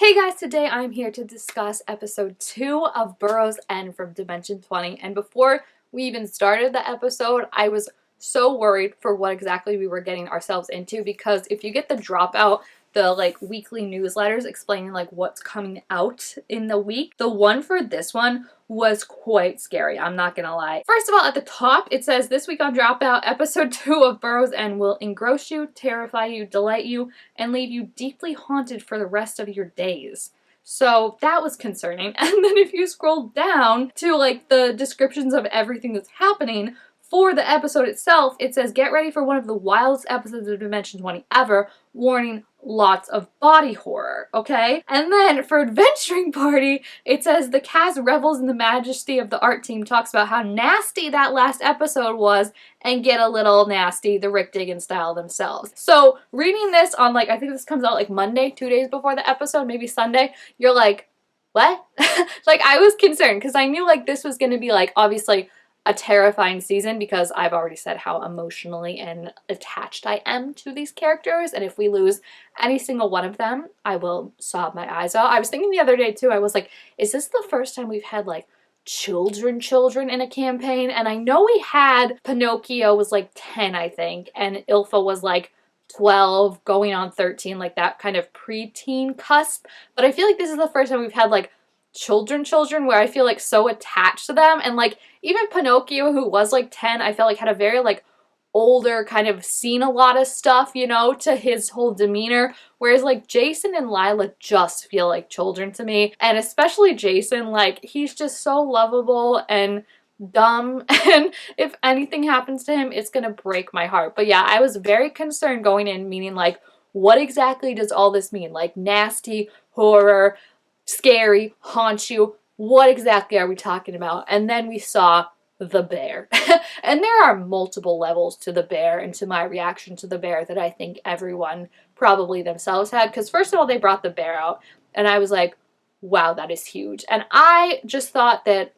Hey guys, today I'm here to discuss episode 2 of Burrow's End from Dimension 20. And before we even started the episode, I was so worried for what exactly we were getting ourselves into, because if you get the dropout, the weekly newsletters explaining what's coming out in the week, the one for this one was quite scary, I'm not gonna lie. First of all, at the top it says, this week on Dropout, episode 2 of Burrow's End will engross you, terrify you, delight you, and leave you deeply haunted for the rest of your days. So that was concerning. And then if you scroll down to the descriptions of everything that's happening for the episode itself, it says, get ready for one of the wildest episodes of Dimension 20 ever, warning, lots of body horror, okay? And then for Adventuring Party, it says, the cast revels in the majesty of the art team, talks about how nasty that last episode was, and get a little nasty, the Rick Diggins style themselves. So reading this on I think this comes out Monday, 2 days before the episode, maybe Sunday, you're like, what? I was concerned because I knew this was going to be obviously a terrifying season, because I've already said how emotionally and attached I am to these characters, and if we lose any single one of them, I will sob my eyes out. I was thinking the other day too, I was like, is this the first time we've had children in a campaign? And I know we had Pinocchio was 10, I think, and Ilfa was 12 going on 13, that kind of preteen cusp, but I feel this is the first time we've had children where I feel so attached to them. And even Pinocchio, who was 10, I felt had a very older, kind of seen a lot of stuff, you know, to his whole demeanor, whereas Jason and Lila just feel like children to me. And especially Jason, he's just so lovable and dumb, and if anything happens to him, it's gonna break my heart. But yeah, I was very concerned going in, meaning what exactly does all this mean? Nasty, horror, scary, haunt you, what exactly are we talking about? And then we saw the bear. And there are multiple levels to the bear and to my reaction to the bear that I think everyone probably themselves had. Because first of all, they brought the bear out and I was like, wow, that is huge. And I just thought that,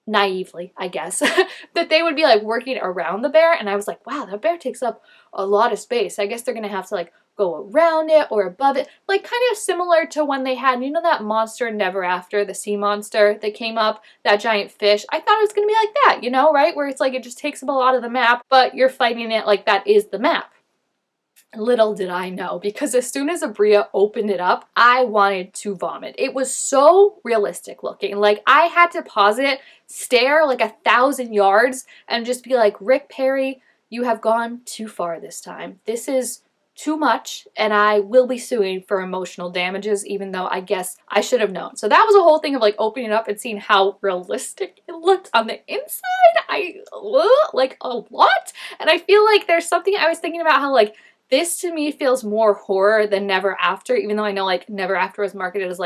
naively, I guess, that they would be working around the bear, and I was like, wow, that bear takes up a lot of space. I guess they're gonna have to go around it or above it, kind of similar to when they had, you know, that monster Never After, the sea monster that came up, that giant fish. I thought it was gonna be like that, you know, right, where it's it just takes up a lot of the map, but you're fighting it that is the map. Little did I know, because as soon as Abria opened it up, I wanted to vomit. It was so realistic looking. I had to pause it, stare 1,000 yards, and just be like, Rick Perry, you have gone too far this time. This is too much, and I will be suing for emotional damages, even though I guess I should have known. So that was a whole thing of opening it up and seeing how realistic it looked on the inside. I a lot. And I feel there's something I was thinking about how this to me feels more horror than Never After, even though I know Never After was marketed as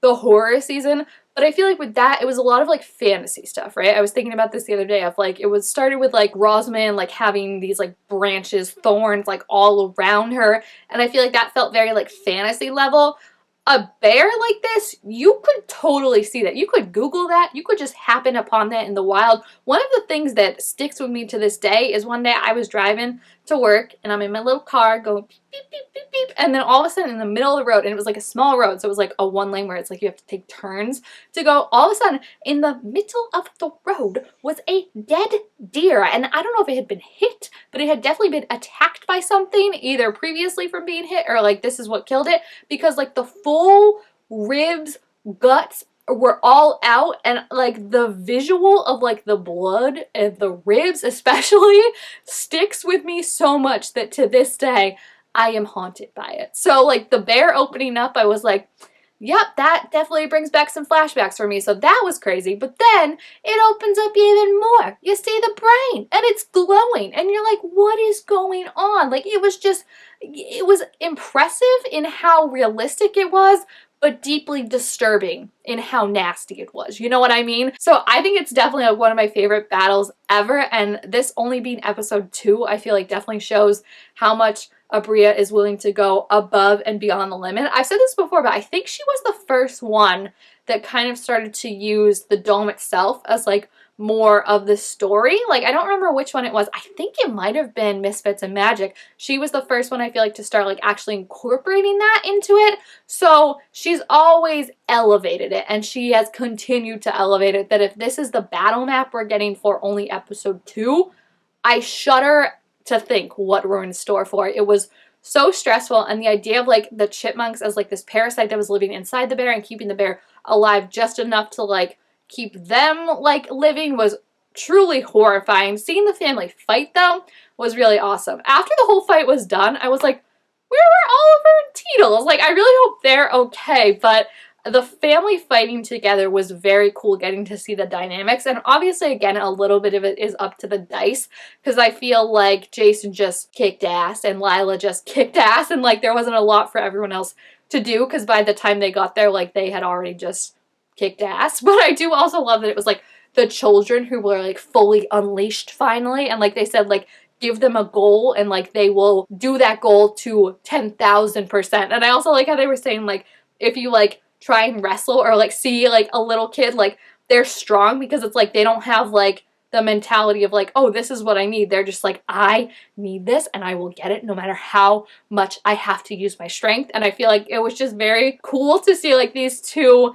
the horror season. But I feel with that, it was a lot of fantasy stuff, right? I was thinking about this the other day of it was started with Rosamund having these branches, thorns all around her. And I feel that felt very fantasy level. A bear like this, you could totally see that. You could Google that. You could just happen upon that in the wild. One of the things that sticks with me to this day is one day I was driving to work and I'm in my little car going beep, beep, beep, beep, beep. And then all of a sudden in the middle of the road, and it was a small road, so it was a one lane where it's you have to take turns to go. All of a sudden in the middle of the road was a dead deer. And I don't know if it had been hit, but it had definitely been attacked by something, either previously from being hit or this is what killed it, because the full ribs, guts were all out, and the visual of the blood and the ribs especially sticks with me so much that to this day I am haunted by it. So the bear opening up, I was like, yep, that definitely brings back some flashbacks for me. So that was crazy. But then it opens up even more. You see the brain and it's glowing and you're like, what is going on? It was impressive in how realistic it was, but deeply disturbing in how nasty it was. You know what I mean? So I think it's definitely one of my favorite battles ever. And this only being episode 2, I feel definitely shows how much Abria is willing to go above and beyond the limit. I've said this before, but I think she was the first one that kind of started to use the dome itself as more of the story. Like, I don't remember which one it was. I think it might have been Misfits and Magic. She was the first one, I feel like, to start like actually incorporating that into it. So she's always elevated it, and she has continued to elevate it, that if this is the battle map we're getting for only episode 2, I shudder to think what we're in store for. It was so stressful, and the idea of like the chipmunks as like this parasite that was living inside the bear and keeping the bear alive just enough to like keep them like living was truly horrifying. Seeing the family fight though was really awesome. After the whole fight was done, I was like, where were Oliver and Teetles? Like, I really hope they're okay, but the family fighting together was very cool, getting to see the dynamics. And obviously, again, a little bit of it is up to the dice, because I feel like Jason just kicked ass and Lila just kicked ass, and like there wasn't a lot for everyone else to do, because by the time they got there, like they had already just kicked ass. But I do also love that it was like the children who were like fully unleashed finally, and like they said, like give them a goal and like they will do that goal to 10,000%. And I also like how they were saying like if you like try and wrestle or like see like a little kid, like they're strong, because it's like they don't have like the mentality of like, oh, this is what I need. They're just like, I need this and I will get it no matter how much I have to use my strength. And I feel like it was just very cool to see like these two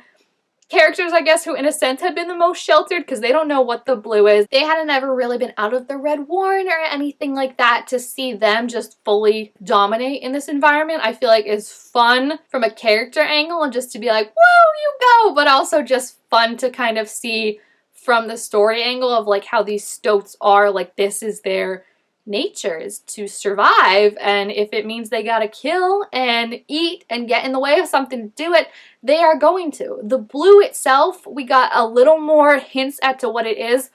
characters, I guess, who in a sense have been the most sheltered, because they don't know what the blue is. They hadn't ever really been out of the Red Warren or anything like that. To see them just fully dominate in this environment, I feel like is fun from a character angle, and just to be like, whoa, you go, but also just fun to kind of see from the story angle of like how these stoats are, like this is their nature, is to survive, and if it means they gotta kill and eat and get in the way of something to do it, they are going to. The blue itself, we got a little more hints as to what it is.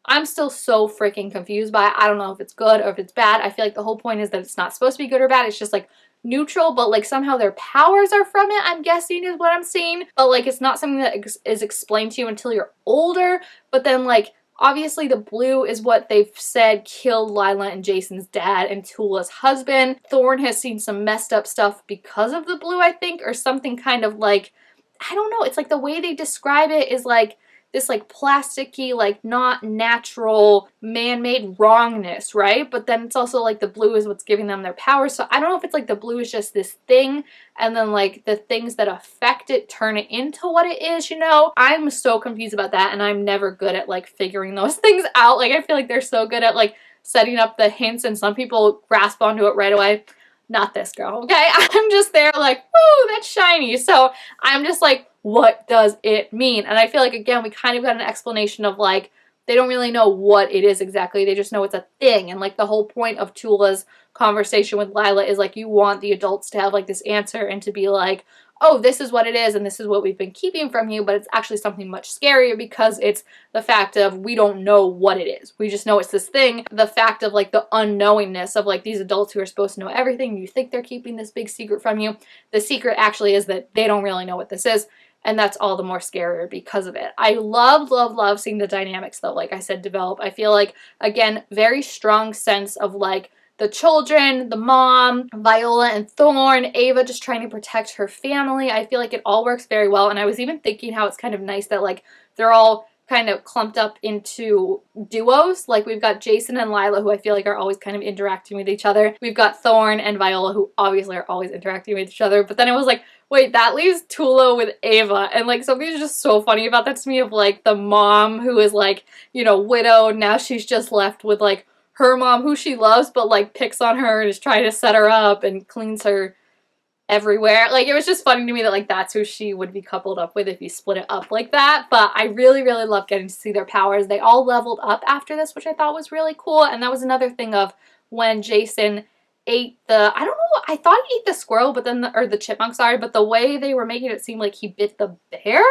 I'm still so freaking confused by it. I don't know if it's good or if it's bad. I feel like the whole point is that it's not supposed to be good or bad. It's just like neutral, but like somehow their powers are from it, I'm guessing is what I'm seeing. But like it's not something that is explained to you until you're older. But then like obviously the blue is what they've said killed Lila and Jason's dad and Tula's husband. Thorne has seen some messed up stuff because of the blue, I think, or something kind of like, I don't know, it's like the way they describe it is like this like plasticky, like not natural, man-made wrongness, right? But then it's also like the blue is what's giving them their power. So I don't know if it's like the blue is just this thing, and then like the things that affect it turn it into what it is, you know? I'm so confused about that, and I'm never good at like figuring those things out. Like I feel like they're so good at like setting up the hints, and some people grasp onto it right away. Not this girl, okay? I'm just there like, woo, that's shiny. So I'm just like, what does it mean? And I feel like, again, we kind of got an explanation of like, they don't really know what it is exactly. They just know it's a thing. And like the whole point of Tula's conversation with Lila is like, you want the adults to have like this answer and to be like, oh, this is what it is and this is what we've been keeping from you, but it's actually something much scarier, because it's the fact of we don't know what it is. We just know it's this thing. The fact of like the unknowingness of like these adults who are supposed to know everything, you think they're keeping this big secret from you. The secret actually is that they don't really know what this is, and that's all the more scarier because of it. I love, love, love seeing the dynamics though, like I said, develop. I feel like, again, very strong sense of like the children, the mom, Viola and Thorne, Ava just trying to protect her family. I feel like it all works very well. And I was even thinking how it's kind of nice that like they're all kind of clumped up into duos. Like we've got Jason and Lila, who I feel like are always kind of interacting with each other. We've got Thorne and Viola, who obviously are always interacting with each other. But then it was like, wait, that leaves Tula with Ava. And like something's just so funny about that to me, of like the mom who is like, you know, widowed. Now she's just left with like her mom, who she loves, but like picks on her and is trying to set her up and cleans her everywhere. Like it was just funny to me that like that's who she would be coupled up with if you split it up like that. But I really, really love getting to see their powers. They all leveled up after this, which I thought was really cool. And that was another thing of when Jason ate the, I don't know, I thought he ate the squirrel, but then, or the chipmunk, sorry, but the way they were making it seem like he bit the bear.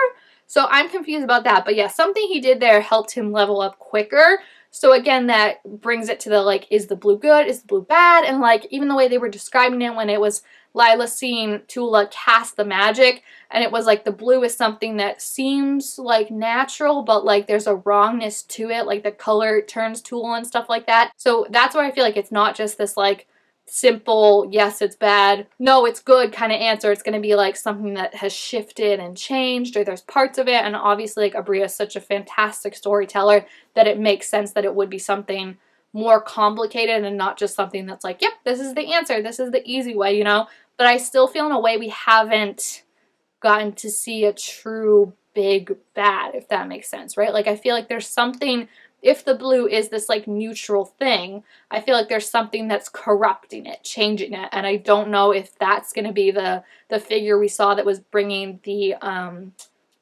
So I'm confused about that. But yeah, something he did there helped him level up quicker. So again, that brings it to the like, is the blue good? Is the blue bad? And like, even the way they were describing it when it was Lila seeing Tula cast the magic, and it was like the blue is something that seems like natural, but like there's a wrongness to it, like the color turns Tula and stuff like that. So that's why I feel like it's not just this like simple, yes, it's bad, no, it's good kind of answer. It's going to be like something that has shifted and changed, or there's parts of it. And obviously, like, Abria is such a fantastic storyteller that it makes sense that it would be something more complicated and not just something that's like, yep, this is the answer, this is the easy way, you know? But I still feel in a way we haven't gotten to see a true big bad, if that makes sense, right? Like, I feel like there's something, if the blue is this like neutral thing, I feel like there's something that's corrupting it, changing it, and I don't know if that's going to be the figure we saw that was bringing the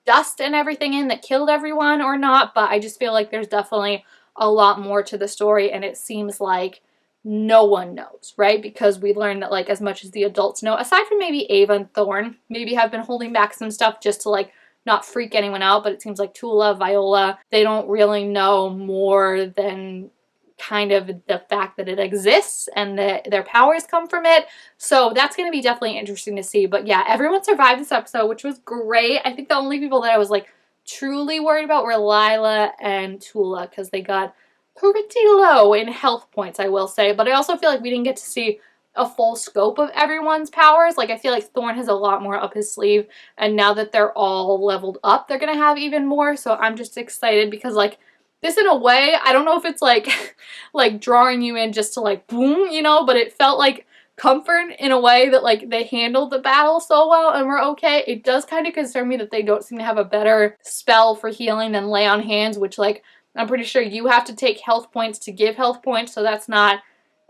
dust and everything in that killed everyone or not, but I just feel like there's definitely a lot more to the story, and it seems like no one knows, right? Because we learned that, like, as much as the adults know, aside from maybe Ava and Thorn, maybe have been holding back some stuff just to, like, not freak anyone out, but it seems like Tula, Viola, they don't really know more than kind of the fact that it exists and that their powers come from it. So that's going to be definitely interesting to see. But yeah, everyone survived this episode, which was great. I think the only people that I was like truly worried about were Lila and Tula, because they got pretty low in health points, I will say. But I also feel like we didn't get to see a full scope of everyone's powers. Like, I feel like Thorn has a lot more up his sleeve, and now that they're all leveled up, they're gonna have even more. So I'm just excited because, like, this in a way, I don't know if it's like like drawing you in just to like boom, you know, but it felt like comfort in a way that, like, they handled the battle so well and we're okay. It does kind of concern me that they don't seem to have a better spell for healing than lay on hands, which, like, I'm pretty sure you have to take health points to give health points, so that's not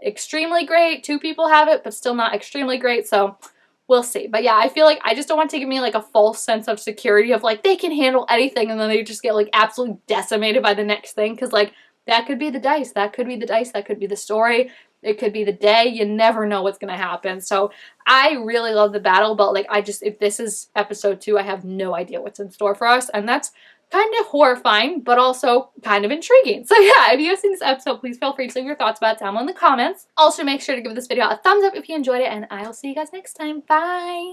extremely great. 2 people have it, but still not extremely great, so we'll see. But yeah, I feel like I just don't want to give me like a false sense of security of like they can handle anything and then they just get like absolutely decimated by the next thing, because like that could be the dice, that could be the dice, that could be the story, it could be the day. You never know what's gonna happen. So I really love the battle, but like, I just, if this is episode 2, I have no idea what's in store for us, and that's kind of horrifying, but also kind of intriguing. So yeah, if you have seen this episode, please feel free to leave your thoughts about it down in the comments. Also, make sure to give this video a thumbs up if you enjoyed it, and I'll see you guys next time. Bye!